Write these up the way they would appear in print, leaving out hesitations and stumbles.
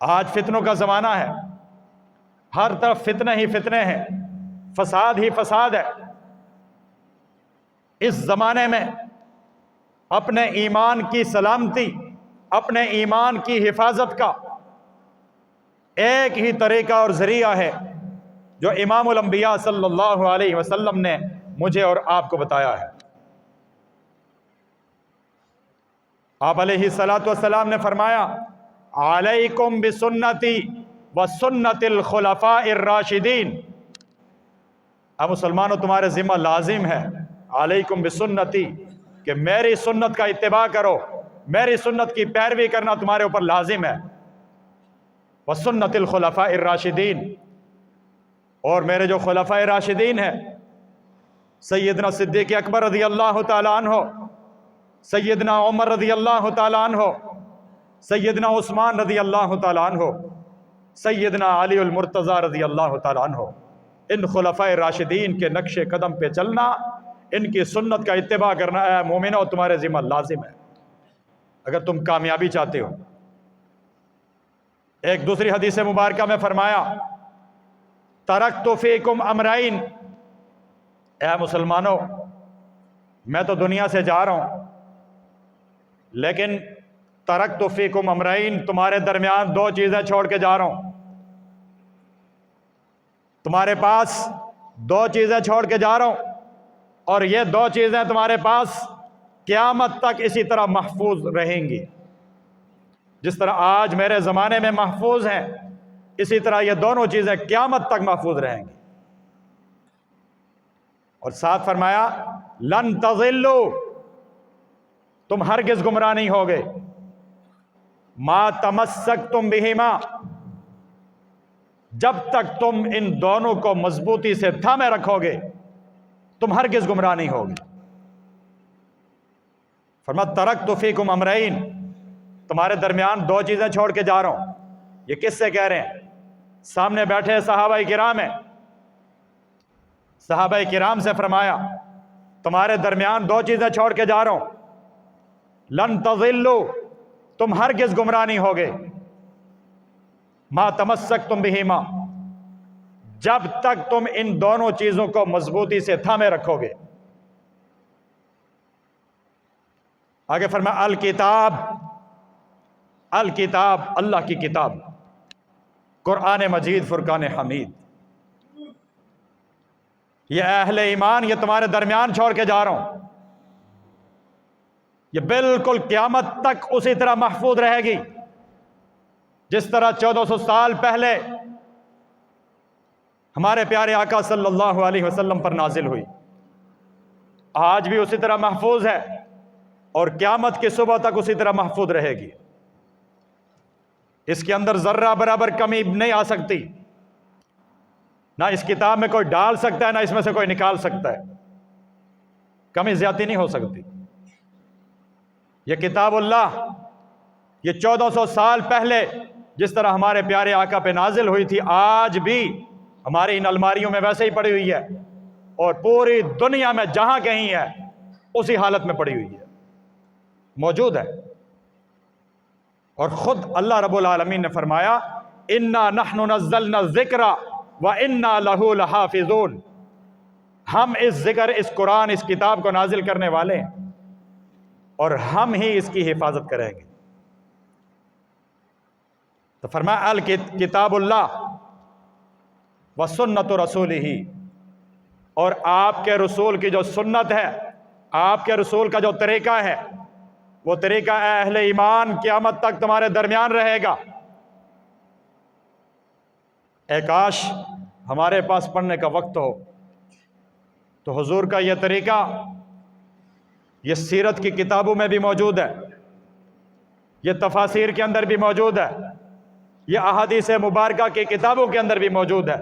آج فتنوں کا زمانہ ہے، ہر طرف فتنے ہی فتنے ہیں، فساد ہی فساد ہے۔ اس زمانے میں اپنے ایمان کی سلامتی، اپنے ایمان کی حفاظت کا ایک ہی طریقہ اور ذریعہ ہے جو امام الانبیاء صلی اللہ علیہ وسلم نے مجھے اور آپ کو بتایا ہے۔ آپ علیہ الصلاۃ والسلام نے فرمایا، علیکم بسنتی وسنت الخلفاء الراشدین۔ اب مسلمانوں تمہارے ذمہ لازم ہے، علیکم بسنتی، کہ میری سنت کا اتباع کرو، میری سنت کی پیروی کرنا تمہارے اوپر لازم ہے، وسنت الخلفاء الراشدین، اور میرے جو خلفاء راشدین ہیں، سیدنا صدیق اکبر رضی اللہ تعالی عنہ، سیدنا عمر رضی اللہ تعالی عنہ، سیدنا عثمان رضی اللہ تعالی عنہ، سیدنا علی المرتضی رضی اللہ تعالی عنہ، ان خلفاء راشدین کے نقش قدم پہ چلنا، ان کی سنت کا اتباع کرنا اے مومنو تمہارے ذمہ لازم ہے اگر تم کامیابی چاہتے ہو۔ ایک دوسری حدیث مبارکہ میں فرمایا، ترکت فیکم امرین، اے مسلمانوں میں تو دنیا سے جا رہا ہوں لیکن ترکت فیکم امرین، تمہارے درمیان دو چیزیں چھوڑ کے جا رہا ہوں، تمہارے پاس دو چیزیں چھوڑ کے جا رہا ہوں، اور یہ دو چیزیں تمہارے پاس قیامت تک اسی طرح محفوظ رہیں گی۔ جس طرح آج میرے زمانے میں محفوظ ہیں، اسی طرح یہ دونوں چیزیں قیامت تک محفوظ رہیں گی۔ اور ساتھ فرمایا، لن تضلوا، تم ہرگز گمراہ نہیں ہوگے، ما تمسکتم بہما، جب تک تم ان دونوں کو مضبوطی سے تھامے رکھو گے تم ہرگز گمراہ نہیں ہوگے۔ فرمایا ترکت فیکم امرین، تمہارے درمیان دو چیزیں چھوڑ کے جا رہا ہوں۔ یہ کس سے کہہ رہے ہیں؟ سامنے بیٹھے صحابہ کرام ہیں، صحابہ کرام سے فرمایا تمہارے درمیان دو چیزیں چھوڑ کے جا رہا ہوں، لن تضلوا، تم ہرگز گمراہ نہیں ہوگے، ما تمسکتم بہما، جب تک تم ان دونوں چیزوں کو مضبوطی سے تھامے رکھو گے۔ آگے فرمایا الکتاب، الکتاب، اللہ کی کتاب، قرآن مجید، فرقان حمید، یہ اہل ایمان یہ تمہارے درمیان چھوڑ کے جا رہا ہوں، یہ بالکل قیامت تک اسی طرح محفوظ رہے گی جس طرح 1400 سال پہلے ہمارے پیارے آقا صلی اللہ علیہ وسلم پر نازل ہوئی، آج بھی اسی طرح محفوظ ہے اور قیامت کی صبح تک اسی طرح محفوظ رہے گی۔ اس کے اندر ذرہ برابر کمی نہیں آ سکتی، نہ اس کتاب میں کوئی ڈال سکتا ہے نہ اس میں سے کوئی نکال سکتا ہے، کمی زیادتی نہیں ہو سکتی۔ یہ کتاب اللہ یہ 1400 سال پہلے جس طرح ہمارے پیارے آقا پہ نازل ہوئی تھی، آج بھی ہماری ان الماریوں میں ویسے ہی پڑی ہوئی ہے، اور پوری دنیا میں جہاں کہیں ہے اسی حالت میں پڑی ہوئی ہے، موجود ہے۔ اور خود اللہ رب العالمین نے فرمایا، انا نحن نزلنا الذکر وانا لہ لحافظون، ہم اس ذکر، اس قرآن، اس کتاب کو نازل کرنے والے ہیں اور ہم ہی اس کی حفاظت کریں گے۔ تو فرمایا الکتاب اللہ وسنت رسولہ، اور آپ کے رسول کی جو سنت ہے، آپ کے رسول کا جو طریقہ ہے، وہ طریقہ اے اہل ایمان قیامت تک تمہارے درمیان رہے گا۔ اے کاش ہمارے پاس پڑھنے کا وقت ہو تو حضور کا یہ طریقہ یہ سیرت کی کتابوں میں بھی موجود ہے، یہ تفاسیر کے اندر بھی موجود ہے، یہ احادیث مبارکہ کی کتابوں کے اندر بھی موجود ہے،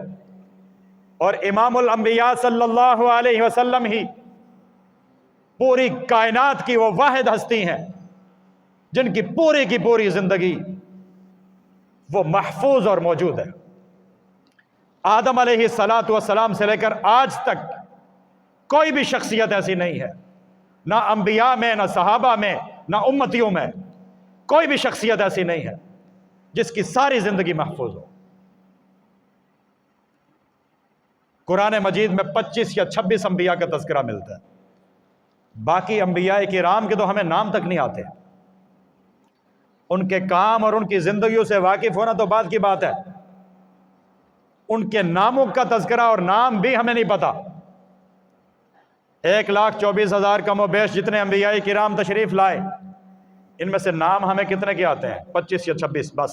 اور امام الانبیاء صلی اللہ علیہ وسلم ہی پوری کائنات کی وہ واحد ہستی ہیں جن کی پوری زندگی وہ محفوظ اور موجود ہے۔ آدم علیہ السلام سے لے کر آج تک کوئی بھی شخصیت ایسی نہیں ہے، نہ انبیاء میں، نہ صحابہ میں، نہ امتیوں میں، کوئی بھی شخصیت ایسی نہیں ہے جس کی ساری زندگی محفوظ ہو۔ قرآن مجید میں 25 یا 26 انبیاء کا تذکرہ ملتا ہے، باقی انبیاء کرام کے تو ہمیں نام تک نہیں آتے، ان کے کام اور ان کی زندگیوں سے واقف ہونا تو بعد کی بات ہے، ان کے ناموں کا تذکرہ اور نام بھی ہمیں نہیں پتا۔ 1,24,000 کم و بیش جتنے انبیاء کرام تشریف لائے، ان میں سے نام ہمیں کتنے کے آتے ہیں؟ 25 یا 26 بس۔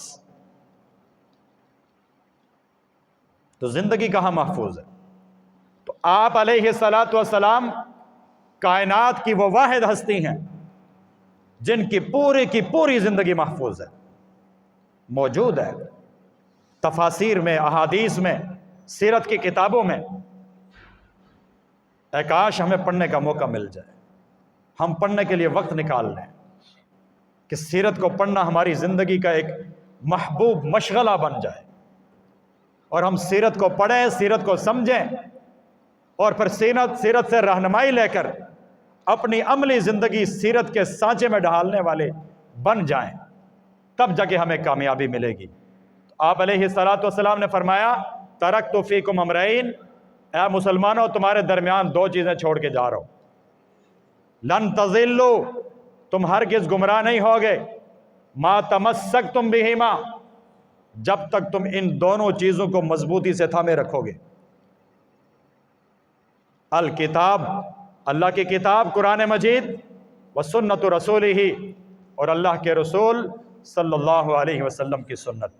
تو زندگی کہاں محفوظ ہے؟ تو آپ علیہ الصلاۃ والسلام کائنات کی وہ واحد ہستی ہیں جن کی پوری زندگی محفوظ ہے، موجود ہے تفاسیر میں، احادیث میں، سیرت کی کتابوں میں۔ اے کاش ہمیں پڑھنے کا موقع مل جائے، ہم پڑھنے کے لیے وقت نکال لیں کہ سیرت کو پڑھنا ہماری زندگی کا ایک محبوب مشغلہ بن جائے، اور ہم سیرت کو پڑھیں، سیرت کو سمجھیں، اور پھر سیرت سے رہنمائی لے کر اپنی عملی زندگی سیرت کے سانچے میں ڈھالنے والے بن جائیں، تب جا کے ہمیں کامیابی ملے گی۔ آپ علیہ الصلاۃ والسلام نے فرمایا ترکت فیکم امرین، اے مسلمانوں تمہارے درمیان 2 چیزیں چھوڑ کے جا رہا ہوں، لن تضلوا، تم ہرگز گمراہ نہیں ہوگے، ما تمسکتم بہما، جب تک تم ان دونوں چیزوں کو مضبوطی سے تھامے رکھو گے۔ الکتاب، اللہ کی کتاب قرآن مجید، وسنت رسولہ، اور اللہ کے رسول صلی اللہ علیہ وسلم کی سنت۔